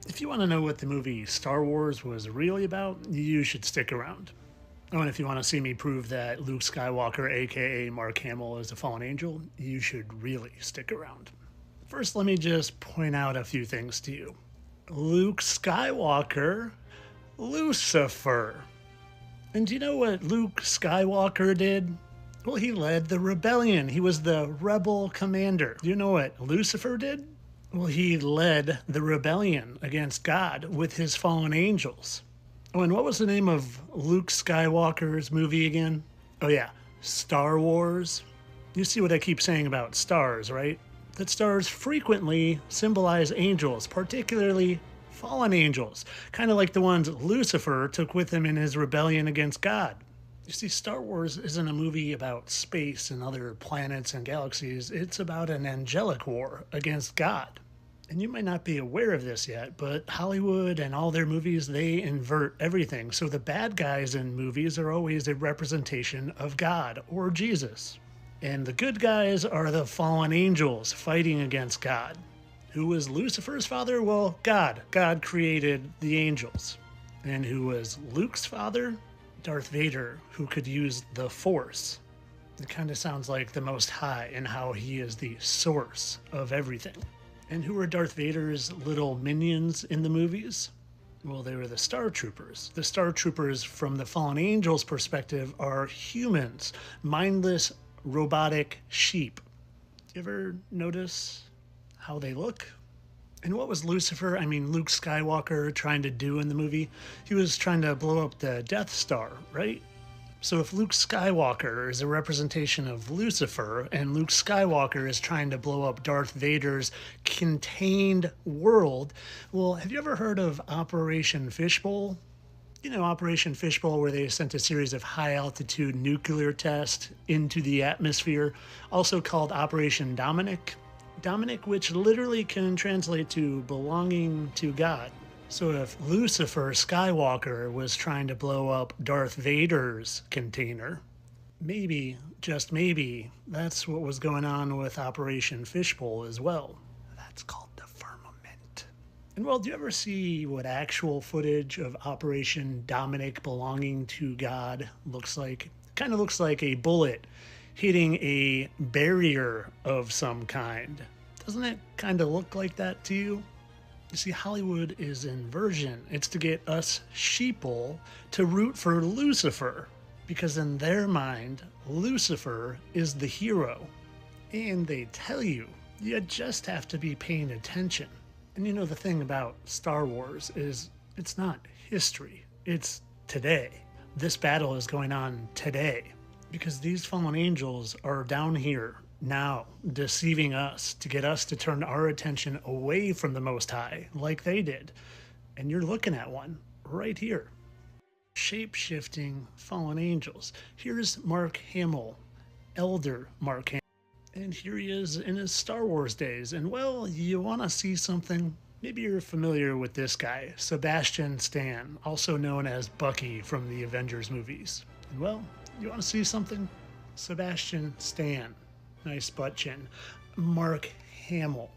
If you want to know what the movie Star Wars was really about, you should stick around. Oh, and if you want to see me prove that Luke Skywalker, aka Mark Hamill, is a fallen angel, you should really stick around. First, let me just point out a few things to you. Luke Skywalker, Lucifer. And do you know what Luke Skywalker did? Well, he led the rebellion. He was the rebel commander. Do you know what Lucifer did? Well, he led the rebellion against God with his fallen angels. Oh, and what was the name of Luke Skywalker's movie again? Oh, yeah, Star Wars. You see what I keep saying about stars, right? That stars frequently symbolize angels, particularly fallen angels, kind of like the ones Lucifer took with him in his rebellion against God. You see, Star Wars isn't a movie about space and other planets and galaxies. It's about an angelic war against God. And you might not be aware of this yet, but Hollywood and all their movies, they invert everything. So the bad guys in movies are always a representation of God or Jesus. And the good guys are the fallen angels fighting against God. Who was Lucifer's father? Well, God. God created the angels. And who was Luke's father? Darth Vader, who could use the Force. It kind of sounds like the Most High and how he is the source of everything. And who were Darth Vader's little minions in the movies? Well, they were the Star Troopers. The Star Troopers, from the fallen angels' perspective, are humans, mindless, robotic sheep. You ever notice how they look? And what was Lucifer, Luke Skywalker, trying to do in the movie? He was trying to blow up the Death Star, right? So if Luke Skywalker is a representation of Lucifer, and Luke Skywalker is trying to blow up Darth Vader's contained world, well, have you ever heard of Operation Fishbowl? You know, Operation Fishbowl, where they sent a series of high-altitude nuclear tests into the atmosphere, also called Operation Dominic. Dominic, which literally can translate to belonging to God. So if Lucifer Skywalker was trying to blow up Darth Vader's container, maybe, just maybe, that's what was going on with Operation Fishbowl as well. That's called the firmament. And well, do you ever see what actual footage of Operation Dominic belonging to God looks like? Kind of looks like a bullet hitting a barrier of some kind. Doesn't it kind of look like that to you? You see, Hollywood is inversion. It's to get us sheeple to root for Lucifer, because in their mind, Lucifer is the hero. And they tell you, you just have to be paying attention. And you know, the thing about Star Wars is it's not history, it's today. This battle is going on today, because these fallen angels are down here now, deceiving us to get us to turn our attention away from the Most High, like they did. And you're looking at one right here. Shape-shifting fallen angels. Here's Mark Hamill, Elder Mark Hamill. And here he is in his Star Wars days. And well, you want to see something? Maybe you're familiar with this guy, Sebastian Stan, also known as Bucky from the Avengers movies. And well, you want to see something? Sebastian Stan. Nice butt chin. Mark Hamill.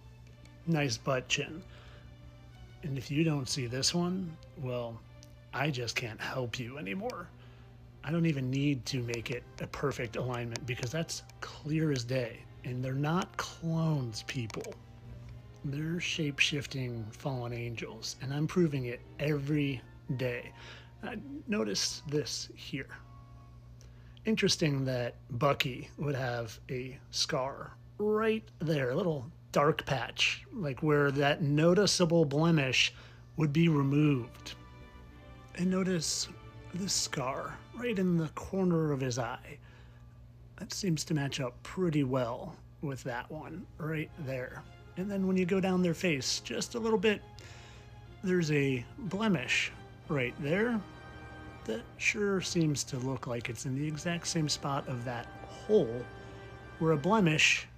Nice butt chin. And if you don't see this one, well, I just can't help you anymore. I don't even need to make it a perfect alignment, because that's clear as day. And they're not clones, people. They're shape-shifting fallen angels, and I'm proving it every day. Notice this here. Interesting that Bucky would have a scar right there, a little dark patch, like where that noticeable blemish would be removed. And notice this scar right in the corner of his eye. That seems to match up pretty well with that one right there. And then when you go down their face just a little bit, there's a blemish right there. That sure seems to look like it's in the exact same spot of that hole where a blemish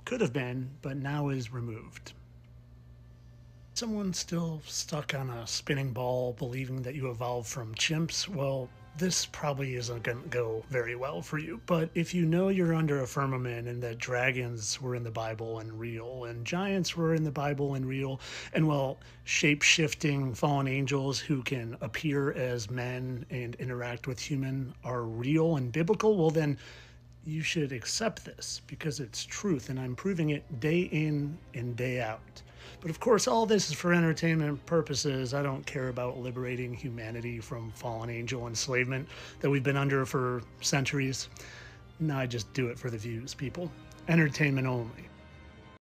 could have been, but now is removed. Someone still stuck on a spinning ball believing that you evolved from chimps? Well, this probably isn't going to go very well for you. But if you know you're under a firmament and that dragons were in the Bible and real, and giants were in the Bible and real, and well, shape-shifting fallen angels who can appear as men and interact with human are real and biblical, well then you should accept this because it's truth, and I'm proving it day in and day out. But of course, all this is for entertainment purposes. I don't care about liberating humanity from fallen angel enslavement that we've been under for centuries. No, I just do it for the views, people. Entertainment only.